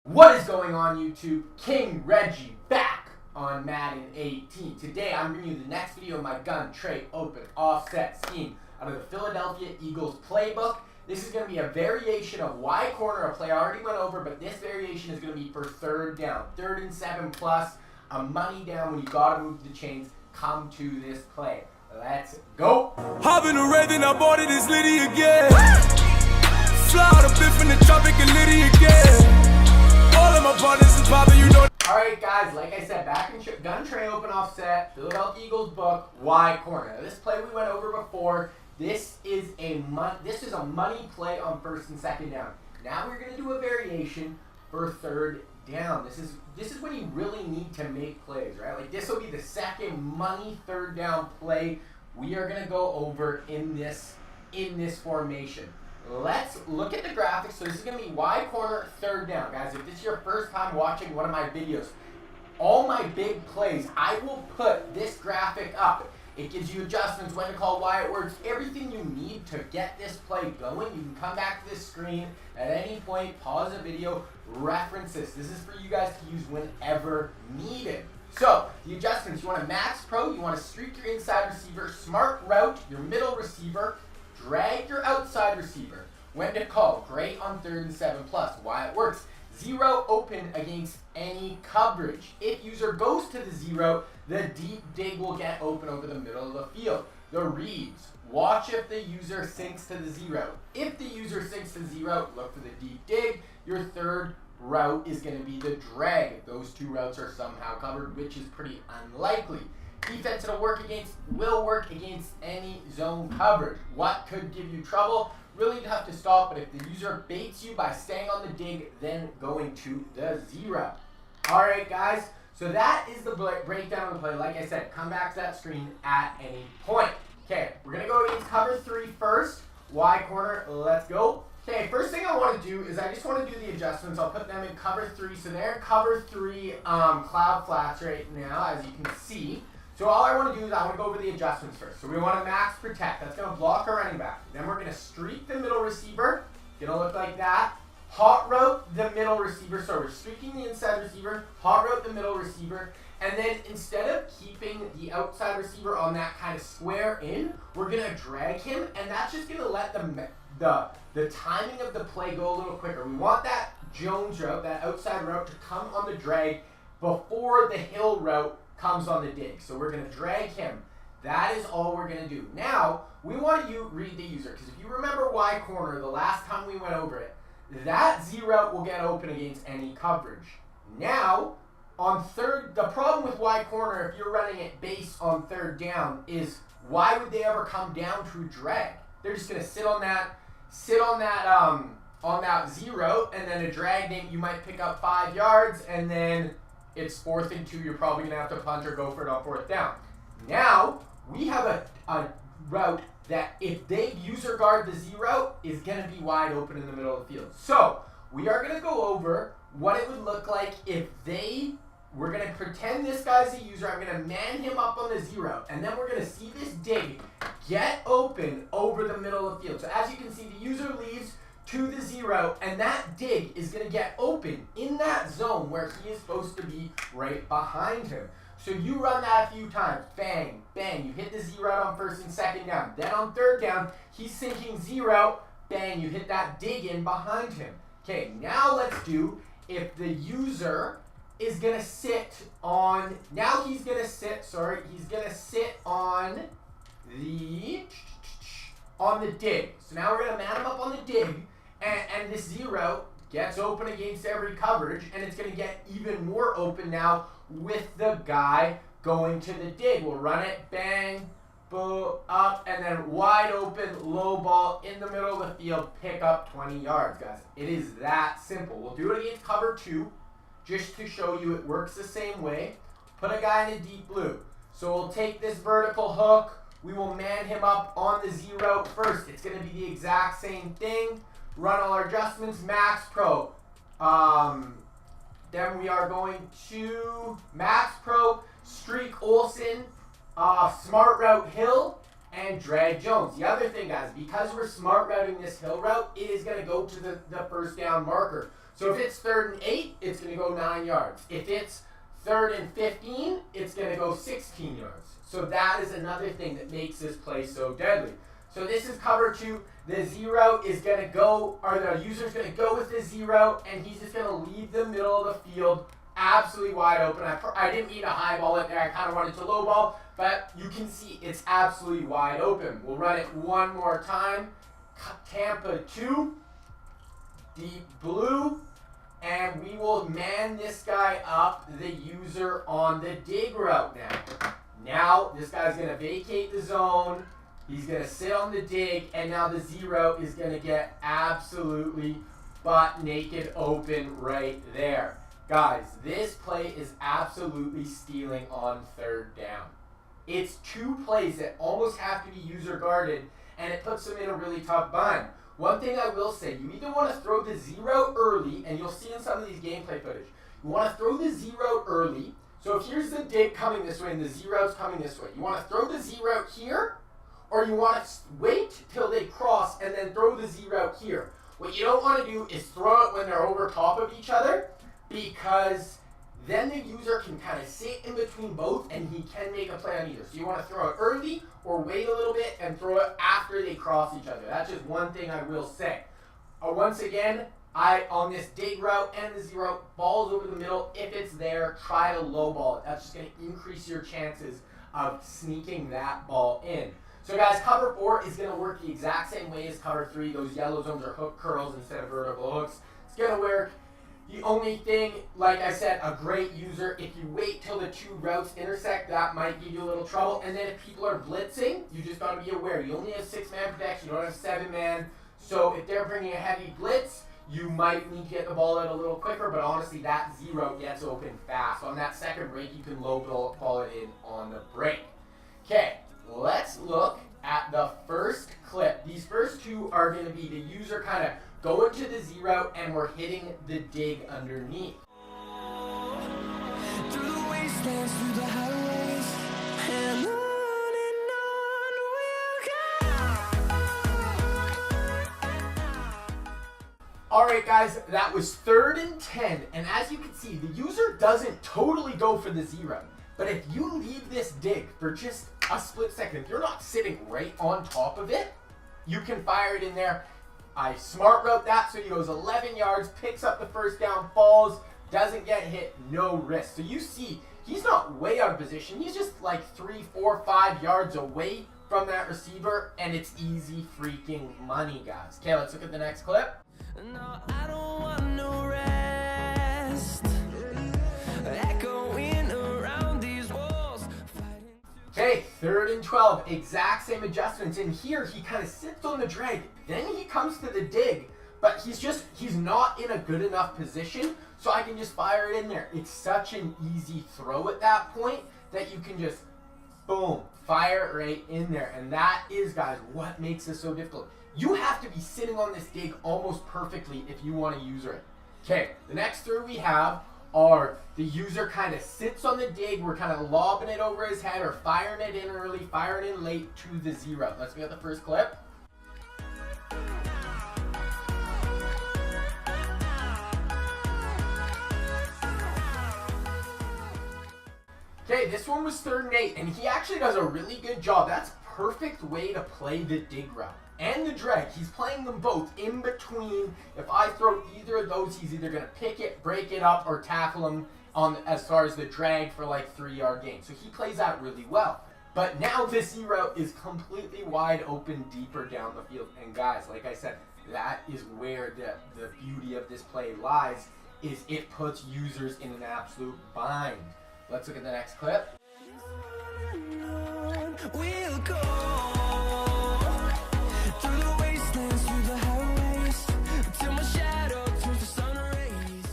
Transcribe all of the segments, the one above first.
What is going on, YouTube? King Reggie back on Madden 18. Today I'm bringing you the next video of my gun Trey open offset scheme out of the Philadelphia Eagles playbook. This is going to be a variation of Y corner, a play I already went over, but this variation is going to be for third down. 3rd and 7 plus, a money down when you got to move the chains. Come to this play. Let's go. Hopping the Raven, I bought it, it's Liddy again. Fly out a bit from the tropic and Liddy again. All of my partners is popping, you know. Alright guys, like I said, back in gun Trey open offset, Philadelphia Eagles book, Y corner. Now, this play we went over before. This is a money play on 1st and 2nd down. Now we're going to do a variation for 3rd down. This is when you really need to make plays, right? Like this will be the second money 3rd down play we are going to go over in this formation. Let's look at the graphics. So this is going to be Y corner 3rd down. Guys, if this is your first time watching one of my videos, all my big plays, I will put this graphic up. It gives you adjustments, when to call, why it works, everything you need to get this play going. You can come back to this screen at any point, pause the video, reference this. This is for you guys to use whenever needed. So, the adjustments, you want a max pro, you want to streak your inside receiver, smart route, your middle receiver, drag your outside receiver. When to call, great on 3rd and 7 plus, why it works. 0 open against any coverage. If user goes to the 0, the deep dig will get open over the middle of the field. The reads, watch if the user sinks to the 0. If the user sinks to 0, look for the deep dig. Your 3rd route is going to be the drag. If those 2 routes are somehow covered, which is pretty unlikely. Defense will work against any zone coverage. What could give you trouble? Really tough to stop, but if the user baits you by staying on the dig, then going to the 0. Alright guys, so that is the breakdown of the play. Like I said, come back to that screen at any point. Okay, we're going to go against cover 3 first. Y corner, let's go. Okay, first thing I want to do is I just want to do the adjustments. I'll put them in cover 3. So they're in cover 3 cloud flats right now, as you can see. So all I want to do is I want to go over the adjustments first. So we want to max protect. That's going to block our running back. Then we're going to streak the middle receiver. Going to look like that. Hot route the middle receiver. So we're streaking the inside receiver, hot route the middle receiver. And then instead of keeping the outside receiver on that kind of square in, we're going to drag him. And that's just going to let the timing of the play go a little quicker. We want that Jones route, that outside route, to come on the drag before the hill route comes on the dig. So we're going to drag him. That is all we're going to do. Now, we want to read the user, because if you remember Y corner, the last time we went over it, that 0 will get open against any coverage. Now, on 3rd, the problem with Y corner, if you're running it based on 3rd down, is why would they ever come down to drag? They're just going to sit on that 0, and then a drag name, you might pick up 5 yards, and then it's 4th and 2, you're probably going to have to punt or go for it on 4th down. Now, we have a route that if they user guard the 0, is going to be wide open in the middle of the field. So, we are going to go over what it would look like if we're going to pretend this guy's a user, I'm going to man him up on the 0, and then we're going to see this dig get open over the middle of the field. So as you can see, the user leaves to the 0, and that dig is going to get open in that zone where he is supposed to be right behind him. So you run that a few times, bang, bang, you hit the 0 on 1st and 2nd down. Then on 3rd down, he's sinking 0, bang, you hit that dig in behind him. Okay, now let's do if the user is going to sit on, he's going to sit on the dig. So now we're going to man him up on the dig. And this 0 gets open against every coverage, and it's going to get even more open now with the guy going to the dig. We'll run it, bang, boom, up, and then wide open, low ball in the middle of the field, pick up 20 yards, guys. It is that simple. We'll do it against cover 2, just to show you it works the same way. Put a guy in a deep blue. So we'll take this vertical hook. We will man him up on the 0 first. It's going to be the exact same thing. Run all our adjustments, max pro. Then we are going to max pro, streak Olsen, smart route Hill, and drag Jones. The other thing, guys, because we're smart routing this Hill route, it is going to go to the 1st down marker. So if it's 3rd and 8, it's going to go 9 yards. If it's 3rd and 15, it's going to go 16 yards. So that is another thing that makes this play so deadly. So this is cover 2. The zero is going to go, or the user's going to go with the zero, and he's just going to leave the middle of the field absolutely wide open. I didn't mean to highball it there. I kind of wanted to lowball, but you can see it's absolutely wide open. We'll run it one more time. Tampa 2, deep blue, and we will man this guy up, the user on the dig route now. Now this guy's going to vacate the zone. He's going to sit on the dig, and now the zero is going to get absolutely butt naked open right there. Guys, this play is absolutely stealing on 3rd down. It's 2 plays that almost have to be user guarded, and it puts them in a really tough bind. One thing I will say, you either want to throw the zero early, and you'll see in some of these gameplay footage, you want to throw the zero early. So if here's the dig coming this way and the zero's coming this way, you want to throw the zero here, or you want to wait till they cross and then throw the zero here. What you don't want to do is throw it when they're over top of each other, because then the user can kind of sit in between both and he can make a play on either. So you want to throw it early or wait a little bit and throw it after they cross each other. That's just one thing I will say. Once again, on this dig route and the zero, balls over the middle. If it's there, try to low ball it. That's just going to increase your chances of sneaking that ball in. So guys, cover 4 is going to work the exact same way as cover 3. Those yellow zones are hook curls instead of vertical hooks. It's going to work. The only thing, like I said, a great user, if you wait till the 2 routes intersect, that might give you a little trouble. And then if people are blitzing, you just got to be aware. You only have 6-man protection. You don't have 7-man. So if they're bringing a heavy blitz, you might need to get the ball out a little quicker. But honestly, that zero gets open fast. On that second break, you can low ball it in on the break. Okay. Let's look at the first clip. These first 2 are going to be the user kind of going to the zero and we're hitting the dig underneath. Through the wastelands, through the highways, and on Alright guys, that was 3rd and 10, and as you can see, the user doesn't totally go for the zero. But if you leave this dig for just a split second, if you're not sitting right on top of it, you can fire it in there. I smart route that, so he goes 11 yards, picks up the 1st down, falls, doesn't get hit, no risk. So you see, he's not way out of position. He's just like 3, 4, 5 yards away from that receiver, and it's easy freaking money, guys. Okay, let's look at the next clip. no, I don't want no rest. Echoing around these walls. Okay, 3rd and 12, exact same adjustments. And here he kind of sits on the drag, then he comes to the dig, but he's not in a good enough position, so I can just fire it in there. It's such an easy throw at that point that you can just, boom, fire it right in there. And that is, guys, what makes this so difficult. You have to be sitting on this dig almost perfectly if you want to user it. Okay, the next 3 we have are the user kind of sits on the dig, we're kind of lobbing it over his head or firing it in early, firing in late to the zero. Let's get the first clip. Okay, this one was 3rd and 8, and he actually does a really good job. That's a perfect way to play the dig route and the drag. He's playing them both in between. If I throw either of those, he's either going to pick it, break it up, or tackle him on as far as the drag for like 3-yard gain. So he plays that really well. But now this zero is completely wide open deeper down the field. And guys, like I said, that is where the beauty of this play lies, is it puts users in an absolute bind. Let's look at the next clip. We'll go through the wastelands, through the highways, till my shadow turns to sun rays.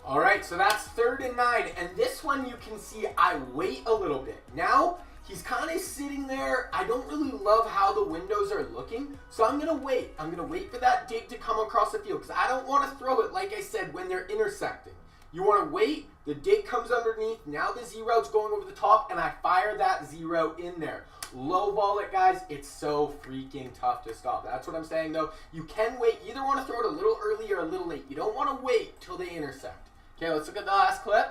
Alright, so that's 3rd and 9, and this one you can see I wait a little bit. Now, he's kind of sitting there. I don't really love how the windows are looking, so I'm going to wait. I'm going to wait for that dig to come across the field, because I don't want to throw it, like I said, when they're intersecting. You want to wait, the dig comes underneath, now the Z route's going over the top, and I fire that Z route in there. Low ball it, guys. It's so freaking tough to stop. That's what I'm saying, though. You can wait. You either want to throw it a little early or a little late. You don't want to wait till they intersect. Okay, let's look at the last clip.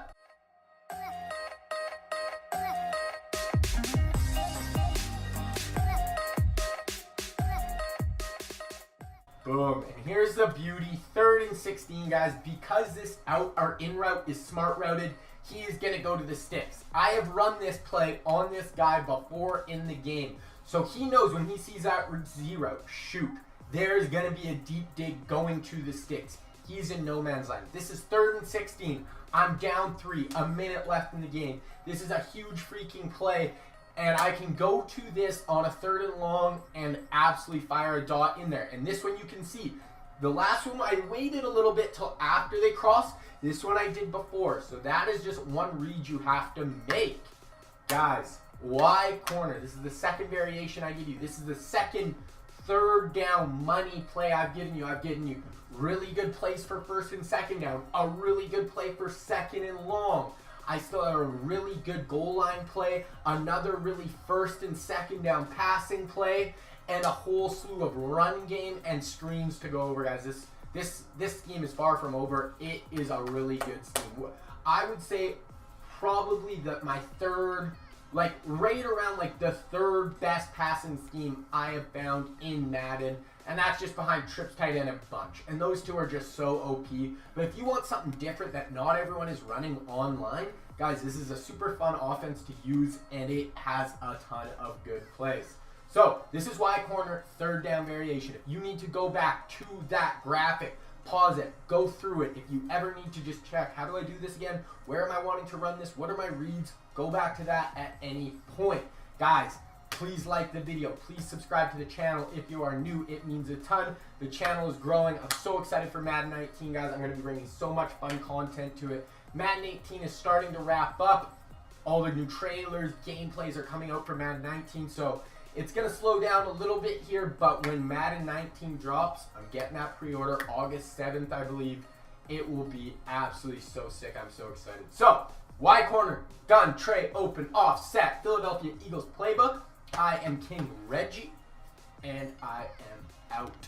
Boom. And here's the beauty. 3rd and 16, guys. Because this out or in route is smart routed, he is going to go to the sticks. I have run this play on this guy before in the game. So he knows when he sees that Z route, shoot, there's going to be a deep dig going to the sticks. He's in no man's land. This is 3rd and 16. I'm down 3. A minute left in the game. This is a huge freaking play. And I can go to this on a 3rd and long and absolutely fire a dot in there. And this one you can see. The last one I waited a little bit till after they crossed. This one I did before. So that is just one read you have to make. Guys, Y corner. This is the second variation I give you. This is the second 3rd down money play I've given you. I've given you really good plays for 1st and 2nd down. A really good play for 2nd and long. I still have a really good goal line play, another really 1st and 2nd down passing play, and a whole slew of run game and screens to go over, guys. This scheme is far from over. It is a really good scheme. I would say probably my 3rd, like right around like the 3rd best passing scheme I have found in Madden. And that's just behind trips, tight end, and bunch. And those two are just so OP. But if you want something different that not everyone is running online, guys, this is a super fun offense to use, and it has a ton of good plays. So this is Y corner 3rd down variation. If you need to go back to that graphic, pause it, go through it. If you ever need to just check, how do I do this again? Where am I wanting to run this? What are my reads? Go back to that at any point. Guys, please like the video. Please subscribe to the channel if you are new. It means a ton. The channel is growing. I'm so excited for Madden 19, guys. I'm going to be bringing so much fun content to it. Madden 18 is starting to wrap up. All the new trailers, gameplays are coming out for Madden 19, so it's going to slow down a little bit here, but when Madden 19 drops, I'm getting that pre-order August 7th, I believe. It will be absolutely so sick. I'm so excited. So, Y corner, gun, Trey, open, offset, Philadelphia Eagles playbook. I am King Reggie, and I am out.